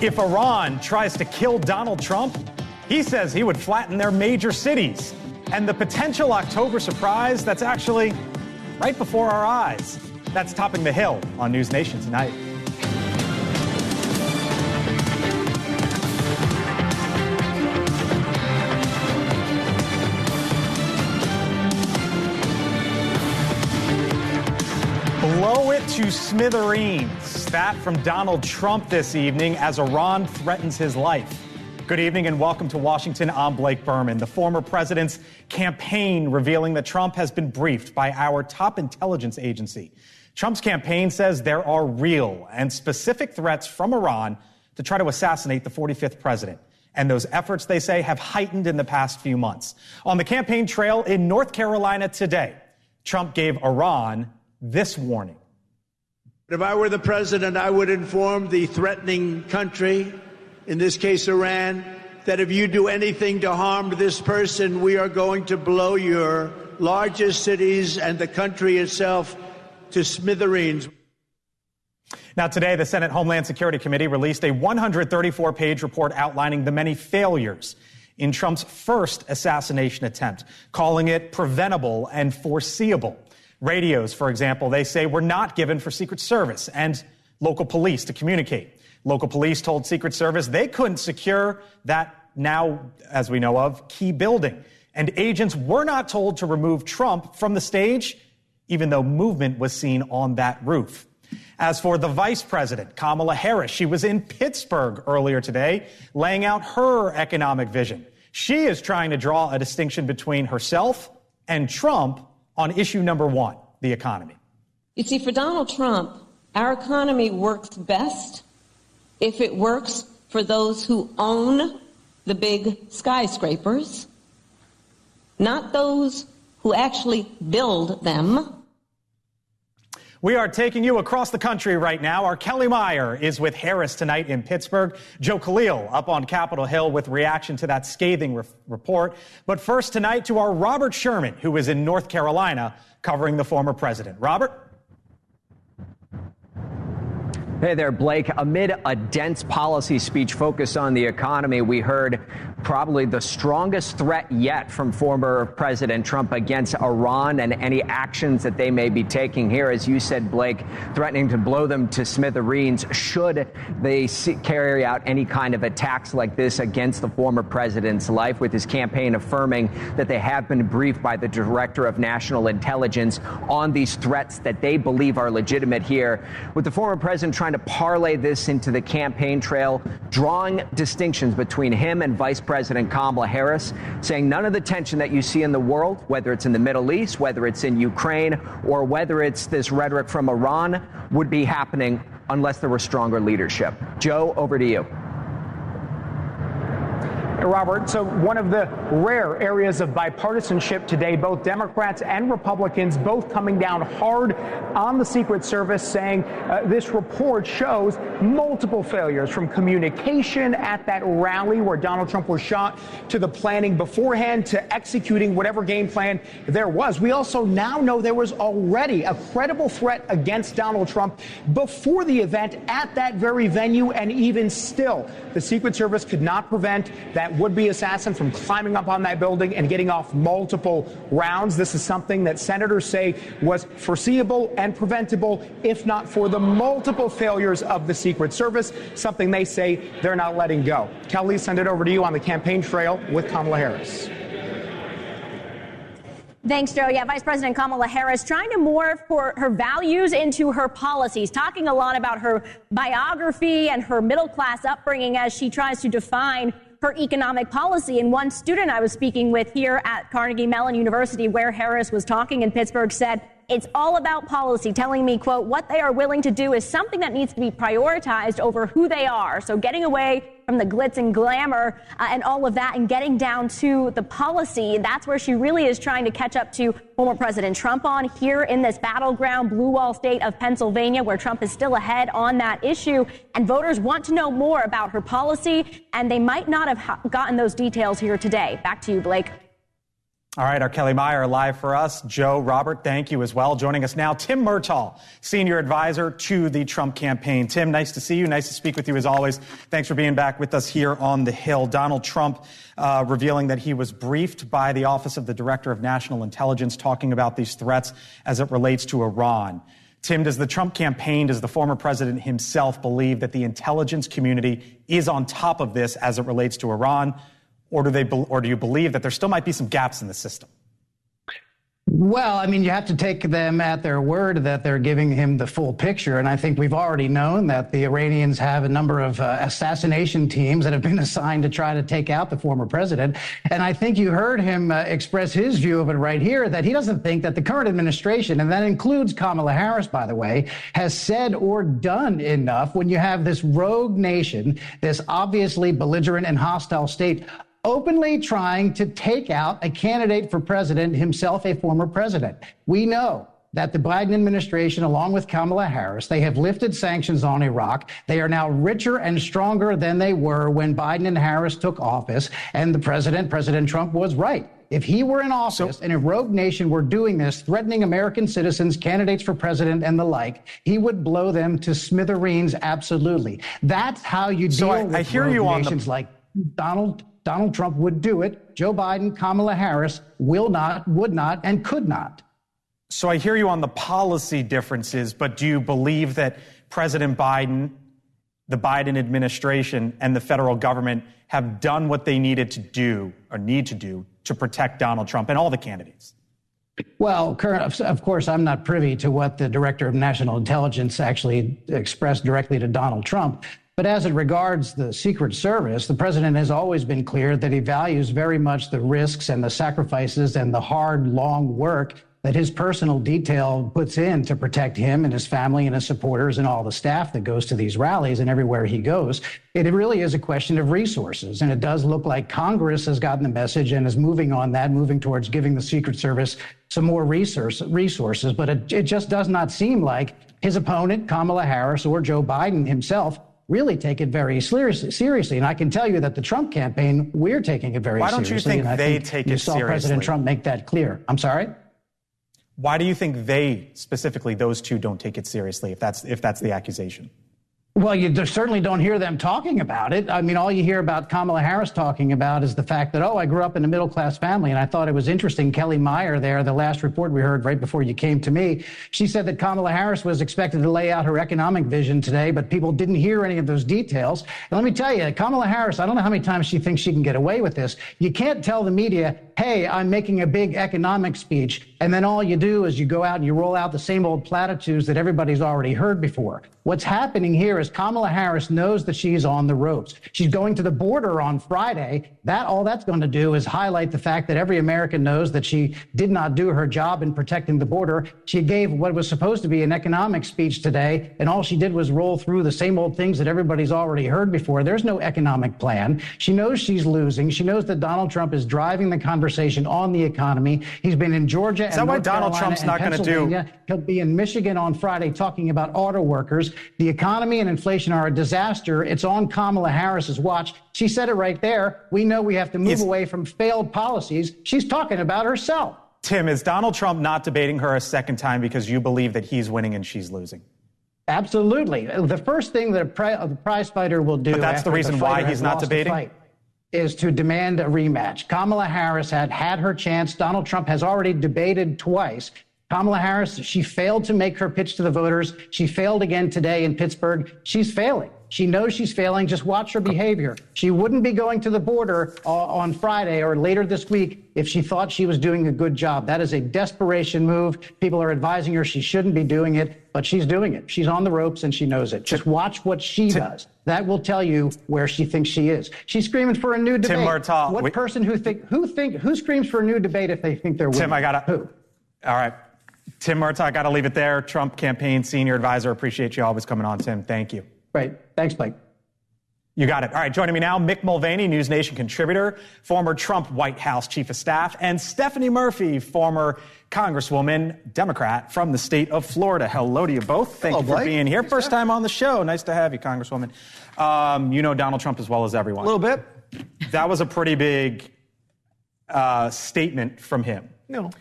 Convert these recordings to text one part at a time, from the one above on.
If Iran tries to kill Donald Trump, he says he would flatten their major cities. And the potential October surprise that's actually right before our eyes. That's Topping the Hill on NewsNation tonight. Blow it to smithereens. That from Donald Trump this evening as Iran threatens his life. Good evening and welcome to Washington. I'm Blake Berman. The former president's campaign revealing that Trump has been briefed by our top intelligence agency. Trump's campaign says there are real and specific threats from Iran to try to assassinate the 45th president. And those efforts, they say, have heightened in the past few months. On the campaign trail in North Carolina today, Trump gave Iran this warning. If I were the president, I would inform the threatening country, in this case Iran, that if you do anything to harm this person, we are going to blow your largest cities and the country itself to smithereens. Now, today, the Senate Homeland Security Committee released a 134-page report outlining the many failures in Trump's first assassination attempt, calling it preventable and foreseeable. Radios, for example, they say were not given for Secret Service and local police to communicate. Local police told Secret Service they couldn't secure that now, as we know of, key building. And agents were not told to remove Trump from the stage, even though movement was seen on that roof. As for the vice president, Kamala Harris, she was in Pittsburgh earlier today, laying out her economic vision. She is trying to draw a distinction between herself and Trump on issue number one, the economy. You see, for Donald Trump, our economy works best if it works for those who own the big skyscrapers, not those who actually build them. We are taking you across the country right now. Our Kelly Meyer is with Harris tonight in Pittsburgh. Joe Khalil up on Capitol Hill with reaction to that scathing report. But first tonight to our Robert Sherman, who is in North Carolina covering the former president. Robert? Hey there, Blake. Amid a dense policy speech focused on the economy, we heard probably the strongest threat yet from former President Trump against Iran and any actions that they may be taking here. As you said, Blake, threatening to blow them to smithereens should they carry out any kind of attacks like this against the former president's life, with his campaign affirming that they have been briefed by the Director of National Intelligence on these threats that they believe are legitimate here. With the former president trying to parlay this into the campaign trail, drawing distinctions between him and Vice President Kamala Harris, saying none of the tension that you see in the world, whether it's in the Middle East, whether it's in Ukraine, or whether it's this rhetoric from Iran, would be happening unless there were stronger leadership. Joe, over to you. Robert, so one of the rare areas of bipartisanship today, both Democrats and Republicans both coming down hard on the Secret Service, saying this report shows multiple failures, from communication at that rally where Donald Trump was shot, to the planning beforehand, to executing whatever game plan there was. We also now know there was already a credible threat against Donald Trump before the event at that very venue, and even still, the Secret Service could not prevent that would-be assassin from climbing up on that building and getting off multiple rounds. This is something that senators say was foreseeable and preventable, if not for the multiple failures of the Secret Service, something they say they're not letting go. Kelly, send it over to you on the campaign trail with Kamala Harris. Thanks, Joe. Yeah, Vice President Kamala Harris trying to morph her values into her policies, talking a lot about her biography and her middle-class upbringing as she tries to define her economic policy. And one student I was speaking with here at Carnegie Mellon University, where Harris was talking in Pittsburgh, said, it's all about policy, telling me, quote, what they are willing to do is something that needs to be prioritized over who they are. So getting away from the glitz and glamour and all of that and getting down to the policy, that's where she really is trying to catch up to former President Trump on here in this battleground blue wall state of Pennsylvania, where Trump is still ahead on that issue. And voters want to know more about her policy, and they might not have gotten those details here today. Back to you, Blake. All right, our Kelly Meyer live for us. Joe, Robert, thank you as well. Joining us now, Tim Murtaugh, senior advisor to the Trump campaign. Tim, nice to see you. Nice to speak with you as always. Thanks for being back with us here on the Hill. Donald Trump revealing that he was briefed by the Office of the Director of National Intelligence talking about these threats as it relates to Iran. Tim, does the Trump campaign, does the former president himself believe that the intelligence community is on top of this as it relates to Iran? Or do you believe that there still might be some gaps in the system? Well, I mean, you have to take them at their word that they're giving him the full picture. And I think we've already known that the Iranians have a number of assassination teams that have been assigned to try to take out the former president. And I think you heard him express his view of it right here, that he doesn't think that the current administration, and that includes Kamala Harris, by the way, has said or done enough when you have this rogue nation, this obviously belligerent and hostile state, openly trying to take out a candidate for president, himself a former president. We know that the Biden administration, along with Kamala Harris, they have lifted sanctions on Iraq. They are now richer and stronger than they were when Biden and Harris took office. And the President Trump was right. If he were in office and a rogue nation were doing this, threatening American citizens, candidates for president and the like, he would blow them to smithereens. Absolutely. That's how you deal with rogue nations like Donald Trump would do it. Joe Biden, Kamala Harris will not, would not, and could not. So I hear you on the policy differences, but do you believe that President Biden, the Biden administration, and the federal government have done what they needed to do or need to do to protect Donald Trump and all the candidates? Well, of course, I'm not privy to what the Director of National Intelligence actually expressed directly to Donald Trump. But as it regards the Secret Service, the president has always been clear that he values very much the risks and the sacrifices and the hard, long work that his personal detail puts in to protect him and his family and his supporters and all the staff that goes to these rallies and everywhere he goes. It really is a question of resources. And it does look like Congress has gotten the message and is moving on that, moving towards giving the Secret Service some more resources. But it just does not seem like his opponent, Kamala Harris, or Joe Biden himself, really take it very seriously. And I can tell you that the Trump campaign, we're taking it very seriously. Why don't you think they take it seriously? You saw President Trump make that clear. I'm sorry? Why do you think they, specifically those two, don't take it seriously, if that's the accusation? Well, you certainly don't hear them talking about it. I mean, all you hear about Kamala Harris talking about is the fact that, I grew up in a middle-class family. And I thought it was interesting, Kelly Meyer there, the last report we heard right before you came to me, she said that Kamala Harris was expected to lay out her economic vision today, but people didn't hear any of those details. And let me tell you, Kamala Harris, I don't know how many times she thinks she can get away with this. You can't tell the media, hey, I'm making a big economic speech, and then all you do is you go out and you roll out the same old platitudes that everybody's already heard before. What's happening here is Kamala Harris knows that she's on the ropes. She's going to the border on Friday. All that's going to do is highlight the fact that every American knows that she did not do her job in protecting the border. She gave what was supposed to be an economic speech today, and all she did was roll through the same old things that everybody's already heard before. There's no economic plan. She knows she's losing. She knows that Donald Trump is driving the conversation on the economy. He's been in Georgia and North Carolina Trump's not going to do? He'll be in Michigan on Friday talking about auto workers. The economy and inflation are a disaster. It's on Kamala Harris's watch. She said it right there. We know we have to move away from failed policies. She's talking about herself. Tim, is Donald Trump not debating her a second time because you believe that he's winning and she's losing? Absolutely. The first thing that a prize fighter will do, but that's the reason why he's not debating, is to demand a rematch. Kamala Harris had her chance. Donald Trump has already debated twice. Kamala Harris, she failed to make her pitch to the voters. She failed again today in Pittsburgh. She's failing. She knows she's failing. Just watch her behavior. She wouldn't be going to the border on Friday or later this week if she thought she was doing a good job. That is a desperation move. People are advising her she shouldn't be doing it, but she's doing it. She's on the ropes and she knows it. Just watch what she does. That will tell you where she thinks she is. She's screaming for a new debate. Tim Murtaugh. What person who screams for a new debate if they think they're winning? Tim, who? All right. Tim Murtaugh, I got to leave it there. Trump campaign senior advisor. Appreciate you always coming on, Tim. Thank you. Right. Thanks, Blake. You got it. All right, joining me now, Mick Mulvaney, NewsNation contributor, former Trump White House chief of staff, and Stephanie Murphy, former Congresswoman, Democrat from the state of Florida. Hello to you both. Thank you for being here. First time on the show. Nice to have you, Congresswoman. You know Donald Trump as well as everyone. A little bit. That was a pretty big statement from him. No.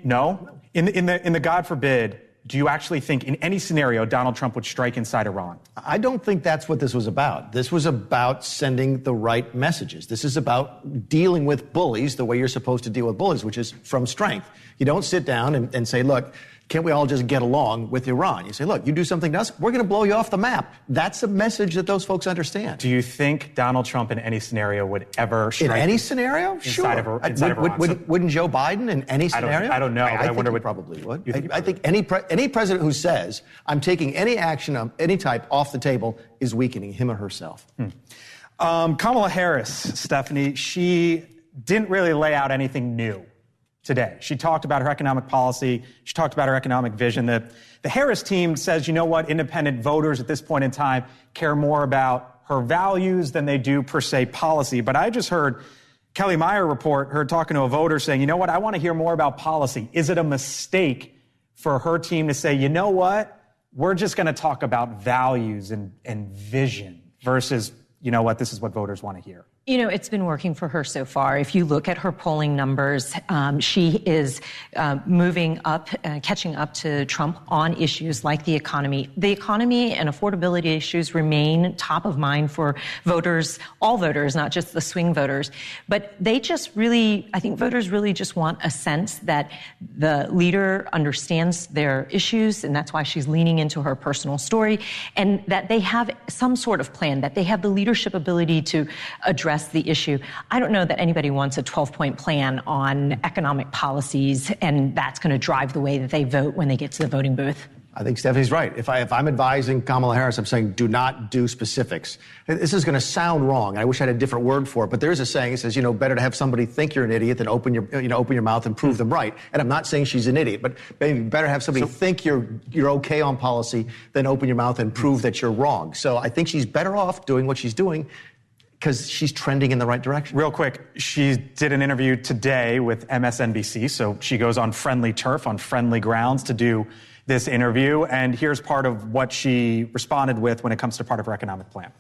No? In the God forbid, do you actually think in any scenario Donald Trump would strike inside Iran? I don't think that's what this was about. This was about sending the right messages. This is about dealing with bullies the way you're supposed to deal with bullies, which is from strength. You don't sit down and say, look, can't we all just get along with Iran? You say, look, you do something to us, we're going to blow you off the map. That's a message that those folks understand. Do you think Donald Trump in any scenario would ever strike? In any scenario? Sure. Inside of Iran. Wouldn't Joe Biden in any scenario? I don't know. I wonder think he probably would. I think any president who says, I'm taking any action of any type off the table is weakening him or herself. Kamala Harris, Stephanie, she didn't really lay out anything new today. She talked about her economic policy. She talked about her economic vision. The Harris team says, you know what, independent voters at this point in time care more about her values than they do per se policy. But I just heard Kelly Meyer report her talking to a voter saying, you know what, I want to hear more about policy. Is it a mistake for her team to say, you know what, we're just going to talk about values and vision versus, you know what, this is what voters want to hear? You know, it's been working for her so far. If you look at her polling numbers, she is moving up, catching up to Trump on issues like the economy. The economy and affordability issues remain top of mind for voters, all voters, not just the swing voters. But they just really, I think voters really just want a sense that the leader understands their issues, and that's why she's leaning into her personal story, and that they have some sort of plan, that they have the leadership ability to address the issue. I don't know that anybody wants a 12-point plan on economic policies, and that's going to drive the way that they vote when they get to the voting booth. I think Stephanie's right. If I'm advising Kamala Harris, I'm saying do not do specifics. This is going to sound wrong. I wish I had a different word for it, but there is a saying. It says, you know, better to have somebody think you're an idiot than open your mouth and prove them right. And I'm not saying she's an idiot, but maybe better have somebody think you're okay on policy than open your mouth and prove that you're wrong. So I think she's better off doing what she's doing, because she's trending in the right direction. Real quick, she did an interview today with MSNBC, so she goes on friendly turf, on friendly grounds to do this interview, and here's part of what she responded with when it comes to part of her economic plan.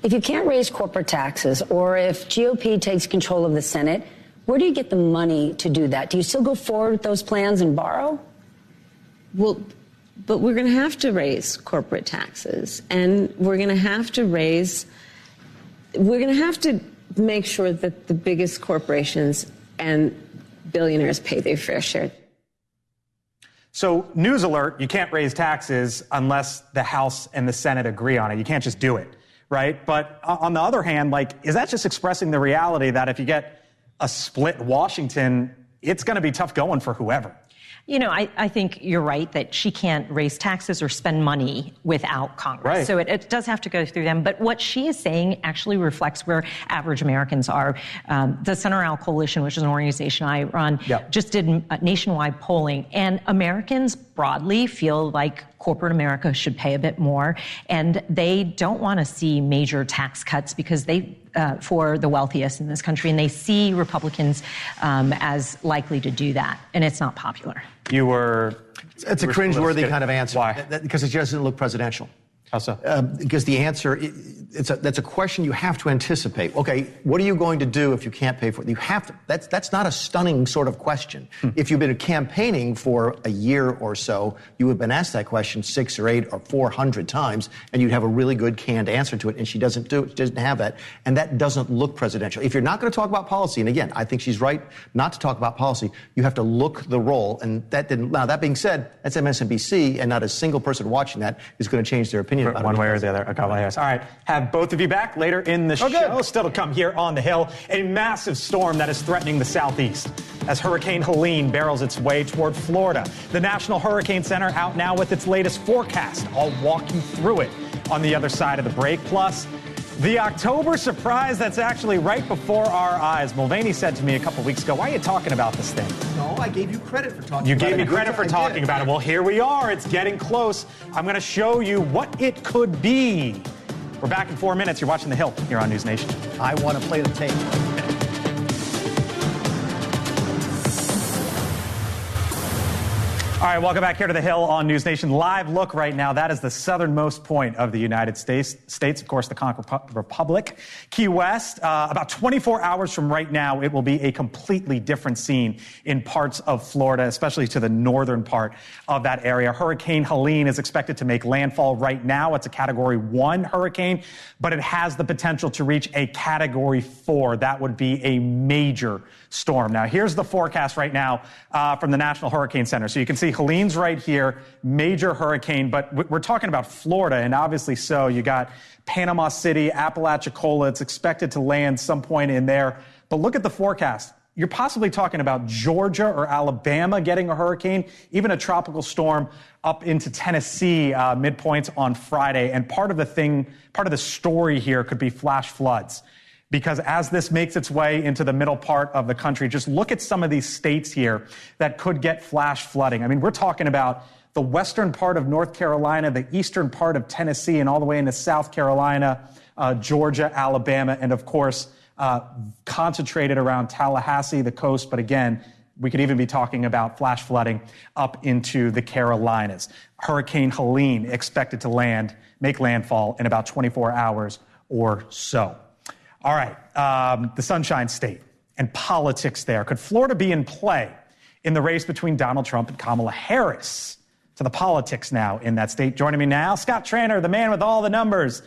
If you can't raise corporate taxes, or if GOP takes control of the Senate, where do you get the money to do that? Do you still go forward with those plans and borrow? Well, but we're going to have to raise corporate taxes, and we're going to have to make sure that the biggest corporations and billionaires pay their fair share. So, news alert, you can't raise taxes unless the House and the Senate agree on it. You can't just do it, right? But on the other hand, is that just expressing the reality that if you get a split Washington, it's going to be tough going for whoever? You know, I think you're right that she can't raise taxes or spend money without Congress. Right. So it does have to go through them. But what she is saying actually reflects where average Americans are. The Center Aisle Coalition, which is an organization I run, just did nationwide polling. And Americans broadly feel like corporate America should pay a bit more. And they don't want to see major tax cuts because for the wealthiest in this country, and they see Republicans as likely to do that, and it's not popular. It's a cringeworthy kind of answer. Why? Because it doesn't look presidential. How so? Because the answer, that's a question you have to anticipate. Okay, what are you going to do if you can't pay for it? You have to. That's not a stunning sort of question. If you've been campaigning for a year or so, you have been asked that question 6 or 8 or 400 times, and you'd have a really good canned answer to it. And she doesn't have that, and that doesn't look presidential. If you're not going to talk about policy, and again, I think she's right not to talk about policy, you have to look the role, and that didn't. Now that being said, that's MSNBC, and not a single person watching that is going to change their opinion. One way or the other. All right. Have both of you back later in the show. Good. Still to come here on the Hill. A massive storm that is threatening the southeast as Hurricane Helene barrels its way toward Florida. The National Hurricane Center out now with its latest forecast. I'll walk you through it on the other side of the break. Plus, the October surprise that's actually right before our eyes. Mulvaney said to me a couple weeks ago, why are you talking about this thing? No, I gave you credit for talking about it. You gave me credit for talking about it. Well, here we are. It's getting close. I'm going to show you what it could be. We're back in 4 minutes. You're watching The Hill here on NewsNation. I want to play the tape. All right, welcome back here to the Hill on NewsNation. Live look right now. That is the southernmost point of the United States, of course, the Conch Republic. Key West, about 24 hours from right now, it will be a completely different scene in parts of Florida, especially to the northern part of that area. Hurricane Helene is expected to make landfall right now. It's a Category 1 hurricane, but it has the potential to reach a Category 4. That would be a major storm. Now, here's the forecast right now from the National Hurricane Center. So you can see Helene's right here, major hurricane, but we're talking about Florida, and obviously so. You got Panama City, Apalachicola. It's expected to land some point in there. But look at the forecast. You're possibly talking about Georgia or Alabama getting a hurricane, even a tropical storm up into Tennessee midpoints on Friday. And part of the story here could be flash floods. Because as this makes its way into the middle part of the country, just look at some of these states here that could get flash flooding. I mean, we're talking about the western part of North Carolina, the eastern part of Tennessee, and all the way into South Carolina, Georgia, Alabama, and of course, concentrated around Tallahassee, the coast. But again, we could even be talking about flash flooding up into the Carolinas. Hurricane Helene expected to make landfall in about 24 hours or so. All right, the Sunshine State and politics there. Could Florida be in play in the race between Donald Trump and Kamala Harris? To the politics now in that state. Joining me now, Scott Traynor, the man with all the numbers,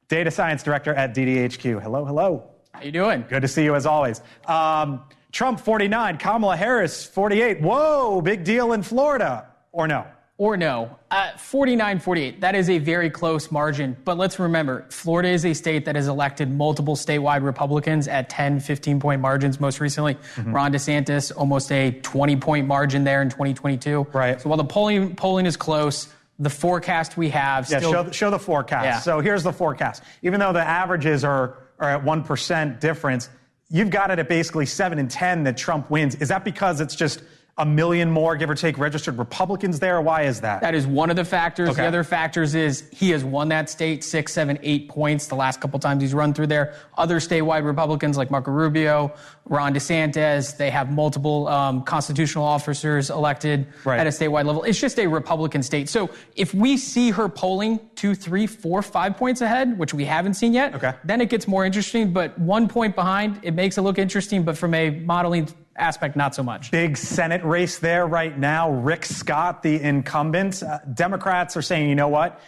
data science director at DDHQ. Hello, hello. How you doing? Good to see you as always. Trump 49, Kamala Harris 48. Whoa, big deal in Florida, or no? Or no. 49-48. That is a very close margin. But let's remember, Florida is a state that has elected multiple statewide Republicans at 10, 15-point margins most recently. Mm-hmm. Ron DeSantis, almost a 20-point margin there in 2022. Right. So while the polling is close, the forecast we have still... show the forecast. Yeah. So here's the forecast. Even though the averages are at 1% difference, you've got it at basically 7 and 10 that Trump wins. Is that because it's just a million more, give or take, registered Republicans there? Why is that? That is one of the factors. Okay. The other factors is he has won that state 6, 7, 8 points the last couple times he's run through there. Other statewide Republicans like Marco Rubio, Ron DeSantis, they have multiple constitutional officers elected at a statewide level. It's just a Republican state. So if we see her polling 2, 3, 4, 5 points ahead, which we haven't seen yet, then it gets more interesting. But 1 point behind, it makes it look interesting. But from a modeling aspect, not so much. Big Senate race there right now. Rick Scott, the incumbent. Democrats are saying, you know what?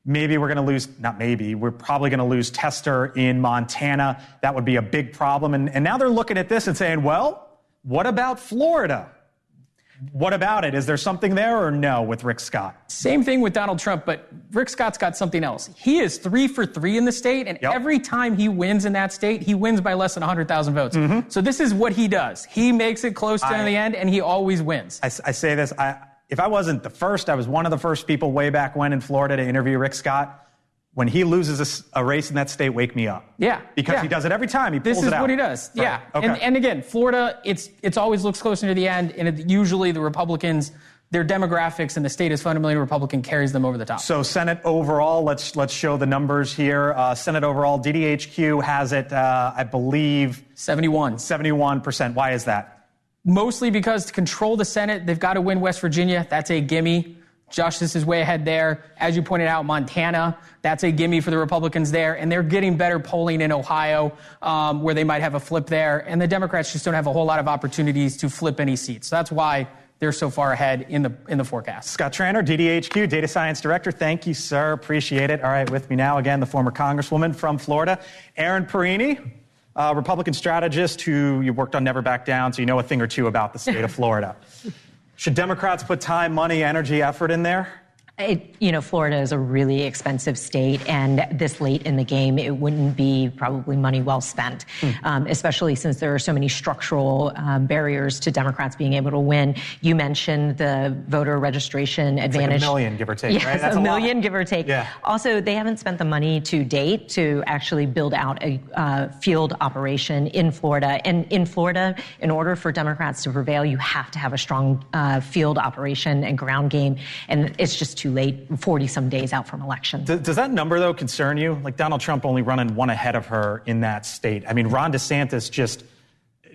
Maybe we're going to lose, not maybe, we're probably going to lose Tester in Montana. That would be a big problem. And now they're looking at this and saying, well, what about Florida? What about it? Is there something there or no with Rick Scott? Same thing with Donald Trump, but Rick Scott's got something else. He is 3 for 3 in the state, and every time he wins in that state, he wins by less than 100,000 votes. Mm-hmm. So this is what he does. He makes it close to the end, and he always wins. I say this, if I wasn't the first, I was one of the first people way back when in Florida to interview Rick Scott. When he loses a race in that state, wake me up. Yeah. Because he does it every time. He pulls it out. This is what he does. Right. Yeah. Okay. And again, Florida, it's always looks closer to the end, and usually the Republicans, their demographics and the state is fundamentally Republican, carries them over the top. So Senate overall, let's show the numbers here. Senate overall, DDHQ has it, I believe... 71%. Why is that? Mostly because to control the Senate, they've got to win West Virginia. That's a gimme. Justice is way ahead there. As you pointed out, Montana, that's a gimme for the Republicans there. And they're getting better polling in Ohio, where they might have a flip there. And the Democrats just don't have a whole lot of opportunities to flip any seats. So that's why they're so far ahead in the forecast. Scott Traynor, DDHQ, Data Science Director. Thank you, sir. Appreciate it. All right, with me now again, the former Congresswoman from Florida, Erin Perini, Republican strategist who you worked on Never Back Down, so you know a thing or two about the state of Florida. Should Democrats put time, money, energy, effort in there? Florida is a really expensive state, and this late in the game, it wouldn't be probably money well spent, especially since there are so many structural barriers to Democrats being able to win. You mentioned the voter registration advantage. Like $1 million, give or take, yes, right? That's $1 million, give or take. Yeah. Also, they haven't spent the money to date to actually build out a field operation in Florida. And in Florida, in order for Democrats to prevail, you have to have a strong field operation and ground game, and it's just too late, 40-some days out from election. Does that number, though, concern you? Like Donald Trump only running one ahead of her in that state. I mean, Ron DeSantis just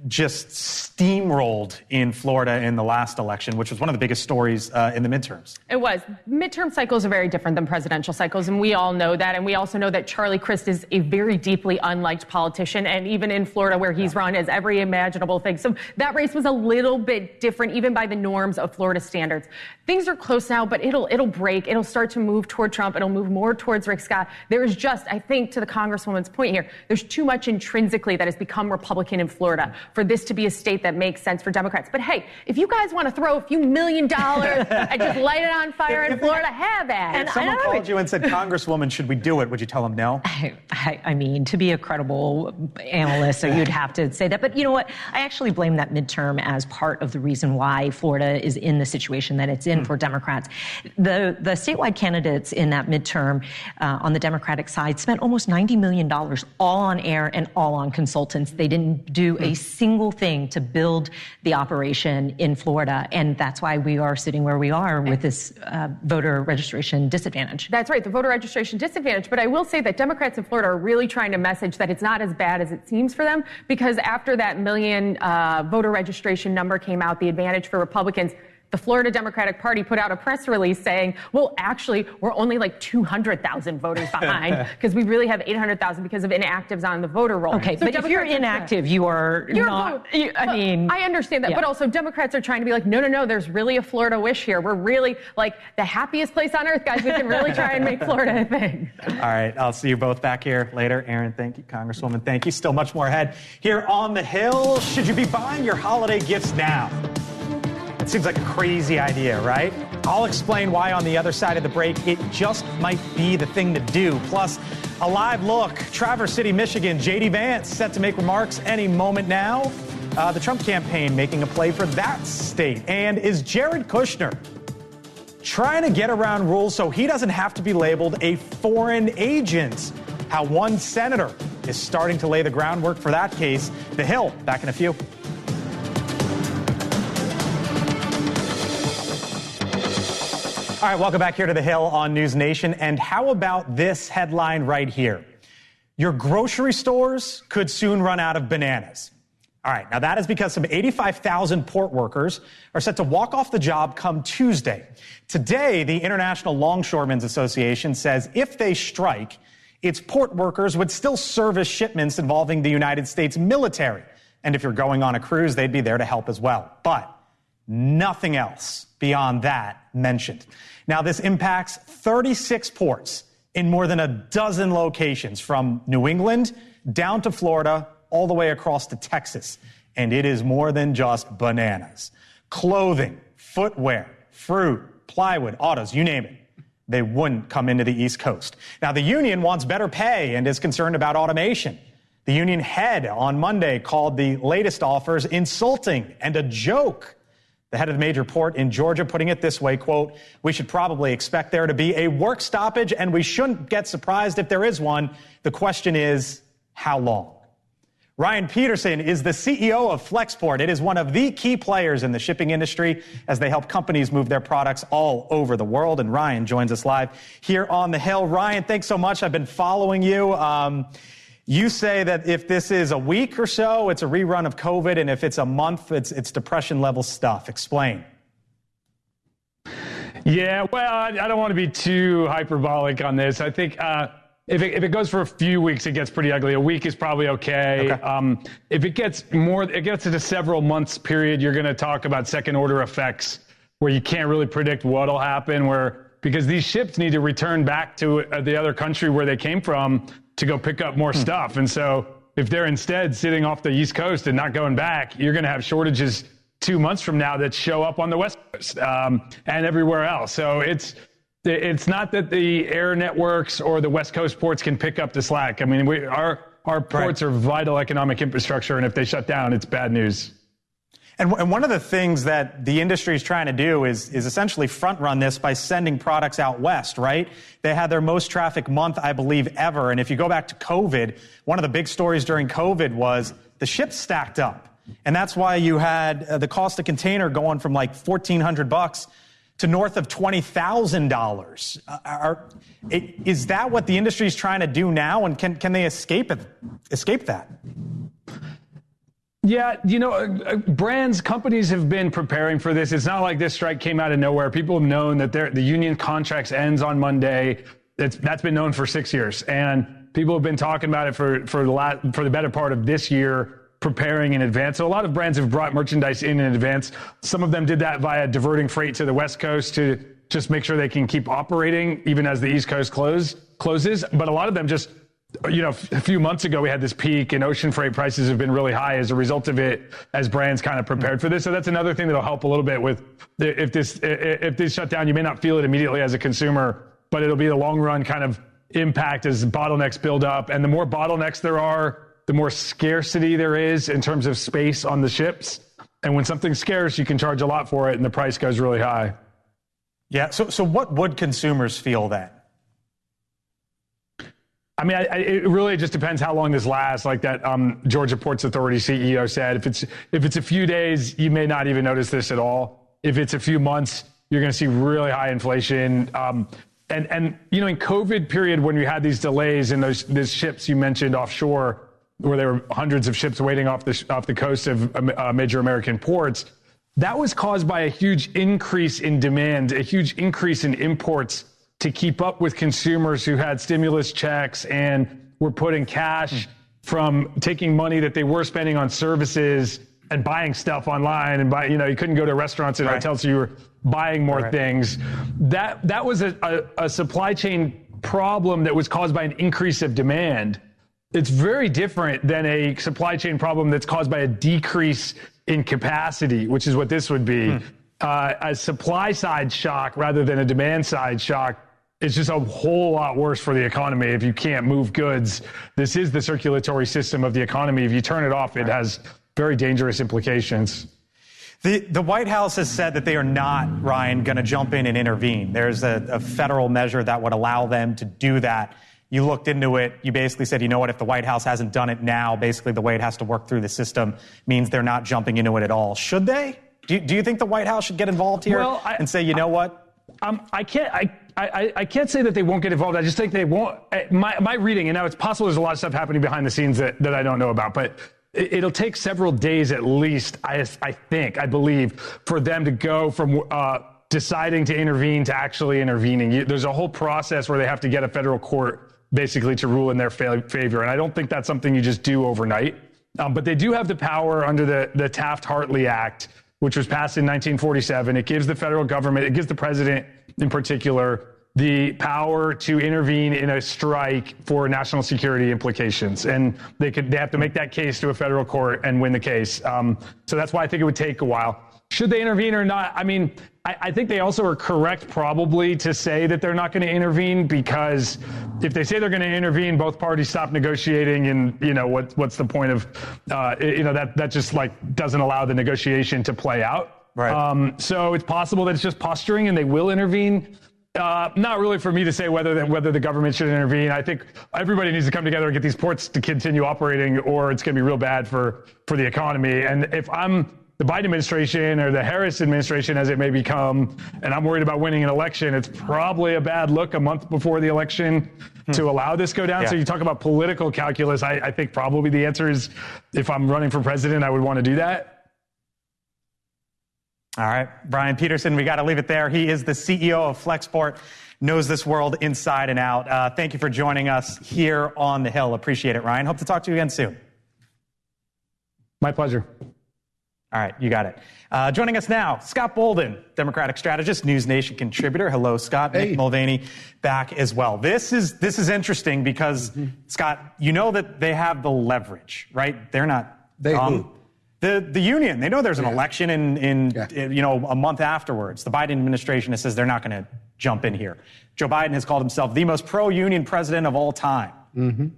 just steamrolled in Florida in the last election, which was one of the biggest stories in the midterms. It was. Midterm cycles are very different than presidential cycles, and we all know that. And we also know that Charlie Crist is a very deeply unliked politician, and even in Florida, where he's run, as every imaginable thing. So that race was a little bit different, even by the norms of Florida standards. Things are close now, but it'll break. It'll start to move toward Trump. It'll move more towards Rick Scott. There is just, I think, to the Congresswoman's point here, there's too much intrinsically that has become Republican in Florida for this to be a state that makes sense for Democrats. But hey, if you guys want to throw a few $1 million and just light it on fire in Florida, have at it. If someone called you and said, Congresswoman, should we do it? Would you tell them no? I mean, to be a credible analyst, so you'd have to say that. But you know what? I actually blame that midterm as part of the reason why Florida is in the situation that it's in for Democrats. The statewide candidates in that midterm on the Democratic side spent almost $90 million all on air and all on consultants. They didn't do a single thing to build the operation in Florida. And that's why we are sitting where we are with this voter registration disadvantage. That's right, the voter registration disadvantage. But I will say that Democrats in Florida are really trying to message that it's not as bad as it seems for them, because after that million voter registration number came out, the advantage for Republicans, the Florida Democratic Party put out a press release saying, well, actually, we're only like 200,000 voters behind because we really have 800,000 because of inactives on the voter roll. Okay, so but if you're inactive, you're not, I mean. I understand that, yeah. But also Democrats are trying to be like, no, there's really a Florida wish here. We're really like the happiest place on earth, guys. We can really try and make Florida a thing. All right, I'll see you both back here later. Aaron, thank you. Congresswoman, thank you. Still much more ahead here on the Hill. Should you be buying your holiday gifts now? It seems like a crazy idea, right? I'll explain why on the other side of the break it just might be the thing to do. Plus, a live look. Traverse City, Michigan, J.D. Vance set to make remarks any moment now. The Trump campaign making a play for that state. And is Jared Kushner trying to get around rules so he doesn't have to be labeled a foreign agent? How one senator is starting to lay the groundwork for that case. The Hill, back in a few. All right, welcome back here to The Hill on NewsNation. And how about this headline right here? Your grocery stores could soon run out of bananas. All right, now that is because some 85,000 port workers are set to walk off the job come Tuesday. Today, the International Longshoremen's Association says if they strike, its port workers would still service shipments involving the United States military. And if you're going on a cruise, they'd be there to help as well. But nothing else beyond that mentioned. Now, this impacts 36 ports in more than a dozen locations from New England down to Florida, all the way across to Texas. And it is more than just bananas. Clothing, footwear, fruit, plywood, autos, you name it. They wouldn't come into the East Coast. Now, the union wants better pay and is concerned about automation. The union head on Monday called the latest offers insulting and a joke. The head of the major port in Georgia putting it this way, quote, we should probably expect there to be a work stoppage and we shouldn't get surprised if there is one. The question is, how long? Ryan Peterson is the CEO of Flexport. It is one of the key players in the shipping industry as they help companies move their products all over the world. And Ryan joins us live here on the Hill. Ryan, thanks so much. I've been following you. You say that if this is a week or so, it's a rerun of COVID, and if it's a month, it's depression-level stuff. Explain. Yeah, well, I don't want to be too hyperbolic on this. I think if it goes for a few weeks, it gets pretty ugly. A week is probably okay. If it gets into several months period, you're going to talk about second-order effects where you can't really predict what'll happen. Because these ships need to return back to the other country where they came from to go pick up more stuff. And so if they're instead sitting off the East Coast and not going back, you're going to have shortages 2 months from now that show up on the West Coast and everywhere else. So it's not that the air networks or the West Coast ports can pick up the slack. I mean, our ports are vital economic infrastructure, and if they shut down, it's bad news. And one of the things that the industry is trying to do is essentially front run this by sending products out west, right? They had their most traffic month, I believe, ever. And if you go back to COVID, one of the big stories during COVID was the ships stacked up. And that's why you had the cost of container going from like $1,400 to north of $20,000. Is that what the industry is trying to do now? And can they escape that? Yeah, brands, companies have been preparing for this. It's not like this strike came out of nowhere. People have known that the union contracts ends on Monday. That's been known for 6 years, and people have been talking about it for the better part of this year, preparing in advance. So a lot of brands have brought merchandise in advance. Some of them did that via diverting freight to the West Coast to just make sure they can keep operating even as the East Coast closes. But a lot of them just, a few months ago we had this peak and ocean freight prices have been really high as a result of it, as brands kind of prepared for this. So that's another thing that'll help a little bit with if this shut down. You may not feel it immediately as a consumer, but it'll be the long run kind of impact as bottlenecks build up. And the more bottlenecks there are, the more scarcity there is in terms of space on the ships. And when something's scarce, you can charge a lot for it and the price goes really high. Yeah. So what would consumers feel then? I mean, it really just depends how long this lasts. Like that Georgia Ports Authority CEO said, if it's a few days, you may not even notice this at all. If it's a few months, you're going to see really high inflation. And in COVID period, when we had these delays in those ships you mentioned offshore, where there were hundreds of ships waiting off the coast of major American ports, that was caused by a huge increase in demand, a huge increase in imports to keep up with consumers who had stimulus checks and were putting cash from taking money that they were spending on services and buying stuff online and you couldn't go to restaurants and hotels, so you were buying more things. That was a supply chain problem that was caused by an increase of demand. It's very different than a supply chain problem that's caused by a decrease in capacity, which is what this would be. A supply side shock rather than a demand side shock is just a whole lot worse for the economy if you can't move goods. This is the circulatory system of the economy. If you turn it off, it has very dangerous implications. The White House has said that they are not, Ryan, going to jump in and intervene. There's a federal measure that would allow them to do that. You looked into it. You basically said, you know what, if the White House hasn't done it now, basically the way it has to work through the system means they're not jumping into it at all. Should they? Do you think the White House should get involved here and say, you know what? I can't say that they won't get involved. I just think they won't. My reading, and now it's possible there's a lot of stuff happening behind the scenes that I don't know about, but it'll take several days at least, I believe, for them to go from deciding to intervene to actually intervening. There's a whole process where they have to get a federal court basically to rule in their favor. And I don't think that's something you just do overnight. But they do have the power under the Taft-Hartley Act, which was passed in 1947. It gives the federal government, it gives the president in particular, the power to intervene in a strike for national security implications. And they have to make that case to a federal court and win the case. So that's why I think it would take a while. Should they intervene or not? I mean, I think they also are correct probably to say that they're not going to intervene, because if they say they're going to intervene, both parties stop negotiating, and what's the point of that just like doesn't allow the negotiation to play out. Right. So it's possible that it's just posturing and they will intervene. Not really for me to say whether the government should intervene. I think everybody needs to come together and get these ports to continue operating, or it's going to be real bad for the economy. And if I'm the Biden administration or the Harris administration, as it may become, and I'm worried about winning an election, it's probably a bad look a month before the election to allow this go down. Yeah. So you talk about political calculus. I think probably the answer is, if I'm running for president, I would want to do that. All right, Brian Peterson, we got to leave it there. He is the CEO of Flexport, knows this world inside and out. Thank you for joining us here on the Hill. Appreciate it, Ryan. Hope to talk to you again soon. My pleasure. All right, you got it. Joining us now, Scott Bolden, Democratic strategist, NewsNation contributor. Hello, Scott. Hey. Nick Mulvaney back as well. This is interesting because, Scott, you know that they have the leverage, right? They're not. They who? The union. They know there's an election in a month afterwards. The Biden administration says they're not going to jump in here. Joe Biden has called himself the most pro-union president of all time.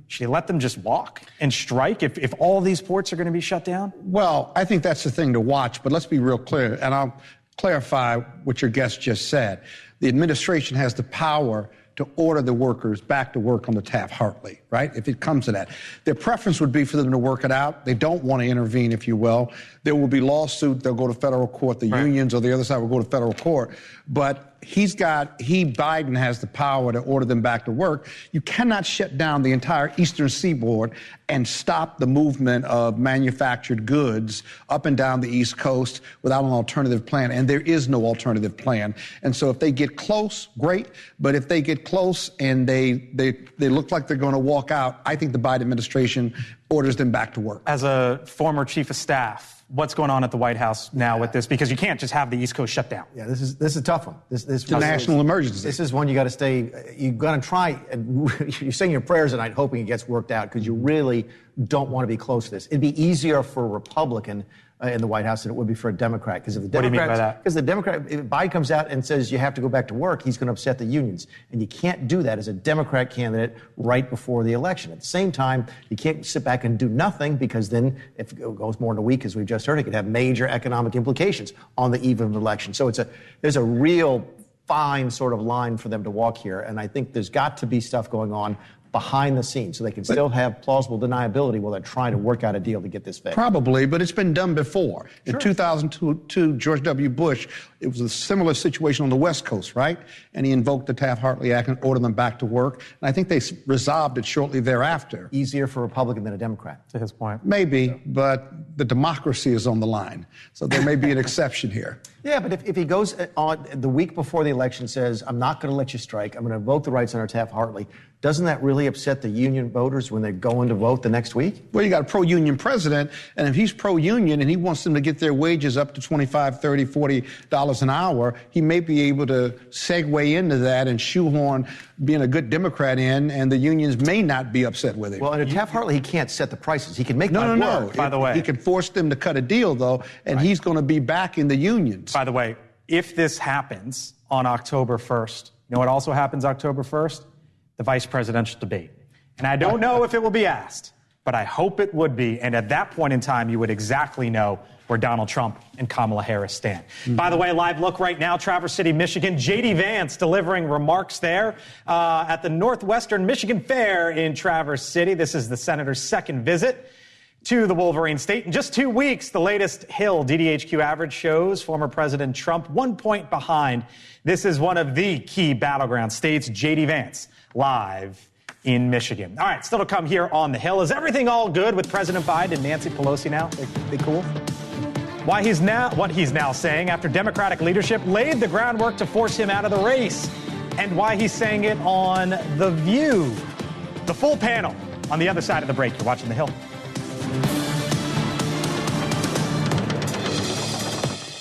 Should he let them just walk and strike if all these ports are going to be shut down? Well, I think that's the thing to watch, but let's be real clear, and I'll clarify what your guest just said. The administration has the power to order the workers back to work on the Taft-Hartley, right? If it comes to that. Their preference would be for them to work it out. They don't want to intervene, if you will. There will be lawsuit. They'll go to federal court. The unions or the other side will go to federal court. But Biden has the power to order them back to work. You cannot shut down the entire eastern seaboard and stop the movement of manufactured goods up and down the East Coast without an alternative plan. And there is no alternative plan. And so if they get close, great. But if they get close and they look like they're going to walk out, I think the Biden administration orders them back to work. As a former chief of staff, what's going on at the White House now with this? Because you can't just have the East Coast shut down. Yeah, this is a tough one. This it's a national emergency. This is one you got to stay. You got to try. And you're saying your prayers tonight, hoping it gets worked out, because you really don't want to be close to this. It'd be easier for a Republican in the White House than it would be for a Democrat. Because if the Democrats, what do you mean by that? Because the Democrat, if Biden comes out and says you have to go back to work, he's going to upset the unions, and you can't do that as a Democrat candidate right before the election. At the same time, you can't sit back and do nothing, because then if it goes more than a week, as we've just heard, it could have major economic implications on the eve of an election. So there's a real fine sort of line for them to walk here, and I think there's got to be stuff going on behind the scenes so they can still have plausible deniability while they're trying to work out a deal to get this fixed. Probably, but it's been done before. Sure. In 2002, George W. Bush, it was a similar situation on the West Coast, right? And he invoked the Taft-Hartley Act and ordered them back to work. And I think they resolved it shortly thereafter. Easier for a Republican than a Democrat, to his point. Maybe, but the democracy is on the line. So there may be an exception here. Yeah, but if he goes on the week before the election, says, I'm not going to let you strike, I'm going to invoke the rights under Taft-Hartley, doesn't that really upset the union voters when they're going to vote the next week? Well, you got a pro-union president, and if he's pro-union and he wants them to get their wages up to $25, $30, $40 an hour, he may be able to segue into that and shoehorn being a good Democrat in, and the unions may not be upset with it. Well, under Taft-Hartley, he can't set the prices. He can make No. By the way, he can force them to cut a deal, though, and he's going to be back in the unions. By the way, if this happens on October 1st, you know what also happens October 1st? The vice presidential debate. And I don't know if it will be asked, but I hope it would be. And at that point in time, you would exactly know where Donald Trump and Kamala Harris stand. Mm-hmm. By the way, live look right now, Traverse City, Michigan. J.D. Vance delivering remarks there at the Northwestern Michigan Fair in Traverse City. This is the senator's second visit to the Wolverine State. In just 2 weeks, the latest Hill DDHQ average shows former President Trump 1 point behind. This is one of the key battleground states. J.D. Vance live in Michigan. All right, still to come here on the Hill. Is everything all good with President Biden and Nancy Pelosi now? They cool? What he's now saying after Democratic leadership laid the groundwork to force him out of the race, and why he's saying it on The View. The full panel on the other side of the break. You're watching The Hill.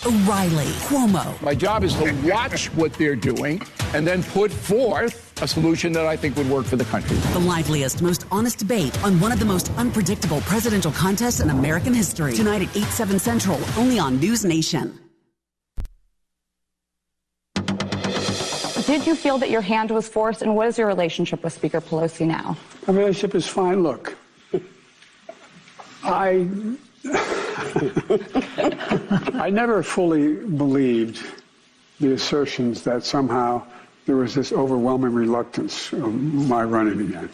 O'Reilly, Cuomo. My job is to watch what they're doing and then put forth a solution that I think would work for the country. The liveliest, most honest debate on one of the most unpredictable presidential contests in American history. Tonight at 8, 7 Central, only on NewsNation. Did you feel that your hand was forced, and what is your relationship with Speaker Pelosi now? Our relationship is fine. Look, I never fully believed the assertions that somehow there was this overwhelming reluctance of my running again.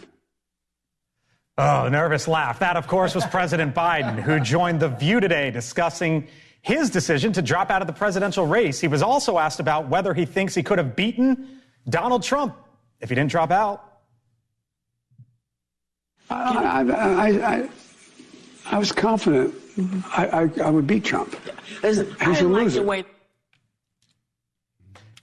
Oh, nervous laugh. That, of course, was President Biden, who joined The View today discussing his decision to drop out of the presidential race. He was also asked about whether he thinks he could have beaten Donald Trump if he didn't drop out. I was confident I would beat Trump. He's a loser.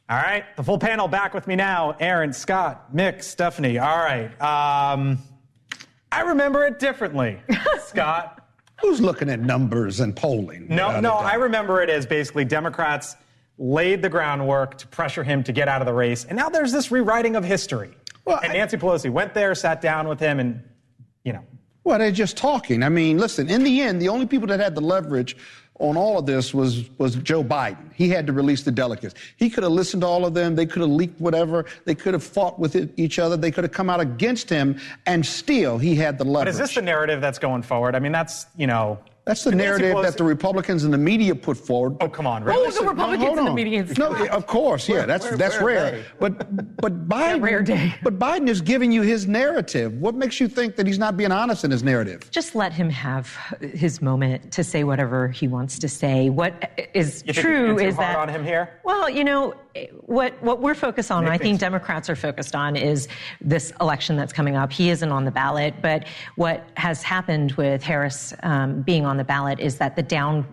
All right, the full panel back with me now. Aaron, Scott, Mick, Stephanie. All right. I remember it differently, Scott. Who's looking at numbers and polling? No, I remember it as basically Democrats laid the groundwork to pressure him to get out of the race. And now there's this rewriting of history. Well, and Nancy Pelosi went there, sat down with him, and, Well, they're just talking. I mean, listen, in the end, the only people that had the leverage on all of this was Joe Biden. He had to release the delegates. He could have listened to all of them. They could have leaked whatever. They could have fought with each other. They could have come out against him, and still he had the leverage. But is this the narrative that's going forward? I mean, that's, That's the narrative that the Republicans and the media put forward. Oh, come on, really? Oh, the Republicans and the media. No, of course, yeah, that's rare. But Biden, rare day. But Biden is giving you his narrative. What makes you think that he's not being honest in his narrative? Just let him have his moment to say whatever he wants to say. What is true is that hard on him here? Well, what we're focused on, I think Democrats are focused on, is this election that's coming up. He isn't on the ballot, but what has happened with Harris being on the ballot is that the down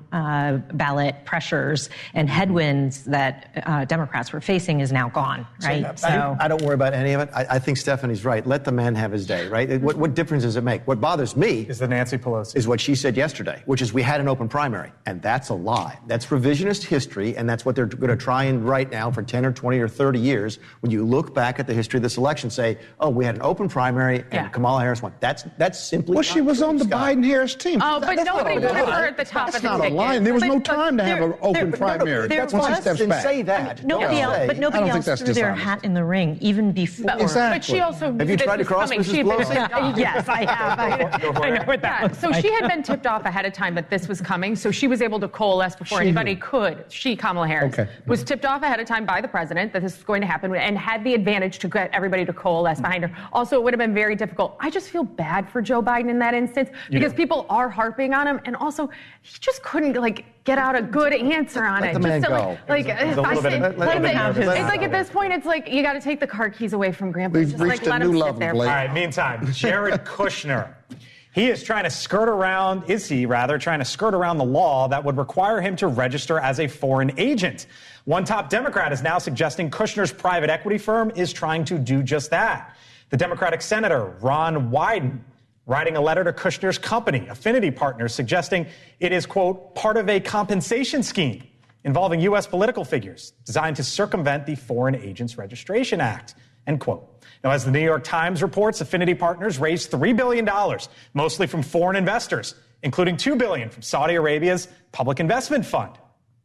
ballot pressures and headwinds that Democrats were facing is now gone, right? So I don't worry about any of it. I think Stephanie's right. Let the man have his day, right? What difference does it make? What bothers me is the Nancy Pelosi. Is what she said yesterday, which is we had an open primary. And that's a lie. That's revisionist history, and that's what they're going to try and right now for 10 or 20 or 30 years. When you look back at the history of this election, say, oh, we had an open primary and Kamala Harris won. That's simply she was on the Biden-Harris team. Oh, but nobody wanted her at the top of the ticket. That's not a lie. There was no time to have an open primary. That's once he steps back. Say that. Nobody else threw their hat in the ring, even before. But she also have you tried to cross Mrs. Pelosi? Yes, I have. I know what that looks like. So she had been tipped off ahead of time that this was coming, so she was able to coalesce before anybody could. Kamala Harris, was tipped off ahead of time by the president that this was going to happen and had the advantage to get everybody to coalesce behind her. Also, it would have been very difficult. I just feel bad for Joe Biden in that instance because people are harping on him, and also he just couldn't get out a good answer on it. Let the man go. It's like at this point, it's like you got to take the car keys away from Grandpa. We've reached a new level, Blake. All right, meantime, Jared Kushner. He is trying to skirt around the law that would require him to register as a foreign agent. One top Democrat is now suggesting Kushner's private equity firm is trying to do just that. The Democratic Senator Ron Wyden writing a letter to Kushner's company, Affinity Partners, suggesting it is, quote, part of a compensation scheme involving U.S. political figures designed to circumvent the Foreign Agents Registration Act, end quote. Now, as the New York Times reports, Affinity Partners raised $3 billion, mostly from foreign investors, including $2 billion from Saudi Arabia's Public Investment Fund.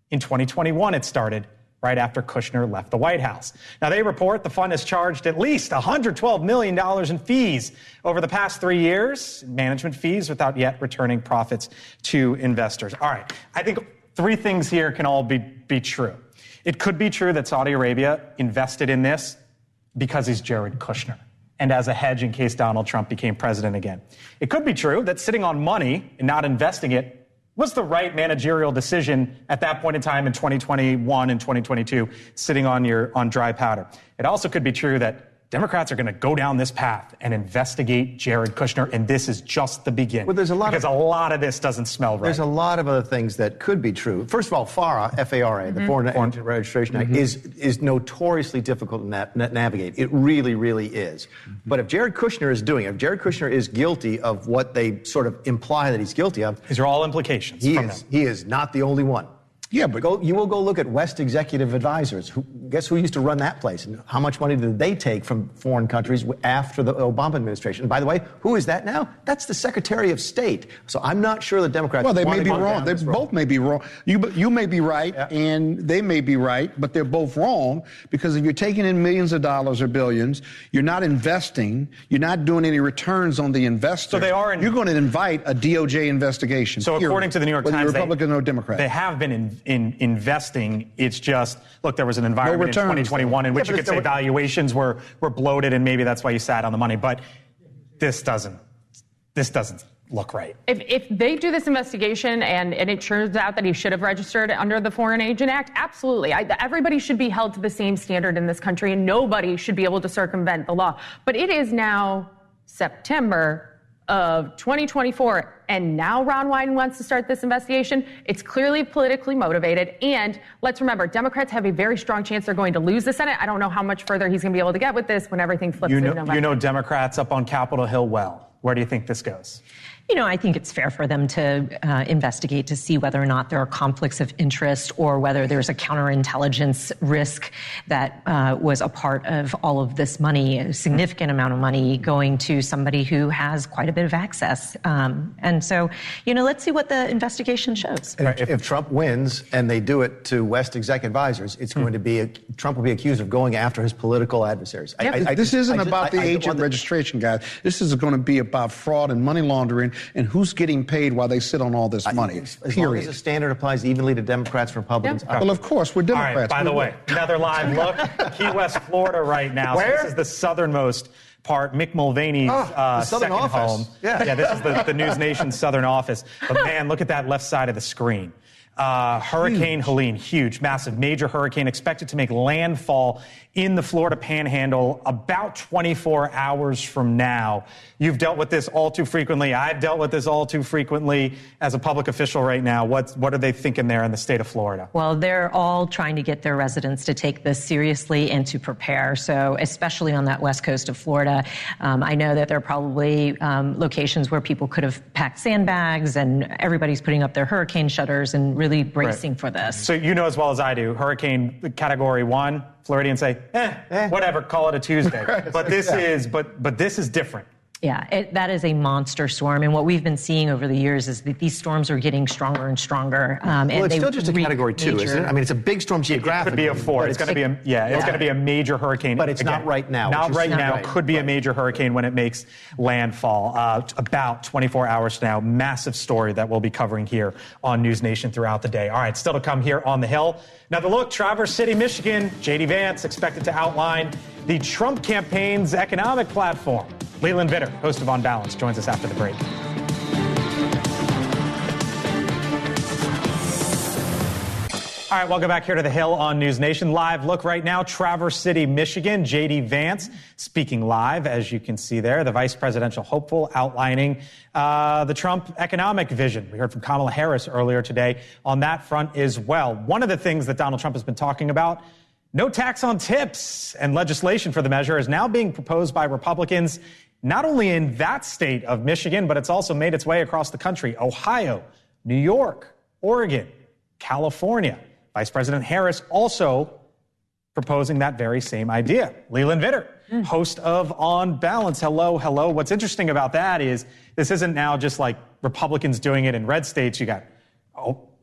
In 2021, it started right after Kushner left the White House. Now, they report the fund has charged at least $112 million in fees over the past 3 years, management fees, without yet returning profits to investors. All right, I think three things here can all be true. It could be true that Saudi Arabia invested in this because he's Jared Kushner and as a hedge in case Donald Trump became president again. It could be true that sitting on money and not investing it was the right managerial decision at that point in time in 2021 and 2022, sitting on dry powder. It also could be true that Democrats are going to go down this path and investigate Jared Kushner, and this is just the beginning. Well, there's a lot of this doesn't smell right. There's a lot of other things that could be true. First of all, FARA, F-A-R-A, the Foreign Agent Registration Act, is notoriously difficult to navigate. It really, really is. But if Jared Kushner is guilty of what they sort of imply that he's guilty of, these are all implications. He is not the only one. Yeah, but you will go look at West Executive Advisors. Guess who used to run that place? And how much money did they take from foreign countries after the Obama administration? And by the way, who is that now? That's the Secretary of State. So I'm not sure the Democrats. Well, they may be wrong. They both may be wrong. You may be right, and they may be right, but they're both wrong because if you're taking in millions of dollars or billions, you're not investing, you're not doing any returns on the investors. So you're going to invite a DOJ investigation. So according to the New York Times, Republican or Democrat, they have been in investing. It's just, look, there was an environment in 2021 in which you could say valuations were bloated, and maybe that's why you sat on the money. But this doesn't look right. If they do this investigation and it turns out that he should have registered under the Foreign Agent Act, absolutely. Everybody should be held to the same standard in this country, and nobody should be able to circumvent the law. But it is now September of 2024, and now Ron Wyden wants to start this investigation. It's clearly politically motivated, and let's remember, Democrats have a very strong chance they're going to lose the Senate. I don't know how much further he's going to be able to get with this when everything flips in November. You know Democrats up on Capitol Hill well. Where do you think this goes? I think it's fair for them to investigate to see whether or not there are conflicts of interest or whether there's a counterintelligence risk that was a part of all of this money, a significant amount of money going to somebody who has quite a bit of access. And so, let's see what the investigation shows. If Trump wins and they do it to West Executive Advisors, it's going to be Trump will be accused of going after his political adversaries. This isn't about the agent registration, guys. This is going to be about fraud and money laundering and who's getting paid while they sit on all this money. As long as the standard applies evenly to Democrats and Republicans. Yeah. Well, of course, we're Democrats. All right, by the way, another live look. Key West, Florida right now. Where? So this is the southernmost part, Mick Mulvaney's second home. Yeah, this is the NewsNation southern office. But man, look at that left side of the screen. Hurricane Helene, huge, massive, major hurricane expected to make landfall in the Florida Panhandle about 24 hours from now. You've dealt with this all too frequently. I've dealt with this all too frequently as a public official right now. What are they thinking there in the state of Florida? Well, they're all trying to get their residents to take this seriously and to prepare. So especially on that west coast of Florida, I know that there are probably locations where people could have packed sandbags and everybody's putting up their hurricane shutters and really bracing for this. So you know as well as I do, hurricane category 1, Floridians say, whatever, call it a Tuesday. But this is different. Yeah, that is a monster storm. And what we've been seeing over the years is that these storms are getting stronger and stronger. Well, it's still just a category 2, isn't it? I mean, it's a big storm geographically. It could be a 4. It's going to be it's going to be a major hurricane. But it's not right now. Not right now. Could be a major hurricane when it makes landfall. About 24 hours from now. Massive story that we'll be covering here on NewsNation throughout the day. All right, still to come here on the Hill. Now the look, Traverse City, Michigan. J.D. Vance expected to outline the Trump campaign's economic platform. Leland Vitter, host of On Balance, joins us after the break. All right, welcome back here to the Hill on NewsNation. Live look right now, Traverse City, Michigan. J.D. Vance speaking live, as you can see there, the vice presidential hopeful outlining the Trump economic vision. We heard from Kamala Harris earlier today on that front as well. One of the things that Donald Trump has been talking about, no tax on tips, and legislation for the measure is now being proposed by Republicans, not only in that state of Michigan, but it's also made its way across the country. Ohio, New York, Oregon, California. Vice President Harris also proposing that very same idea. Leland Vitter, host of On Balance. Hello. What's interesting about that is this isn't now just like Republicans doing it in red states. You got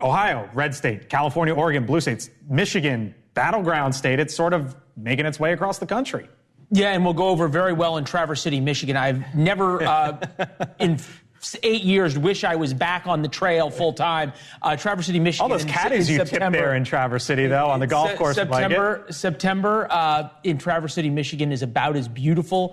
Ohio, red state, California, Oregon, blue states, Michigan, battleground state. It's sort of making its way across the country. Yeah, and we'll go over very well in Traverse City, Michigan. I've never, in 8 years, wish I was back on the trail full time. Traverse City, Michigan. All those caddies you tipped there in Traverse City, though, on the golf course. September in Traverse City, Michigan is about as beautiful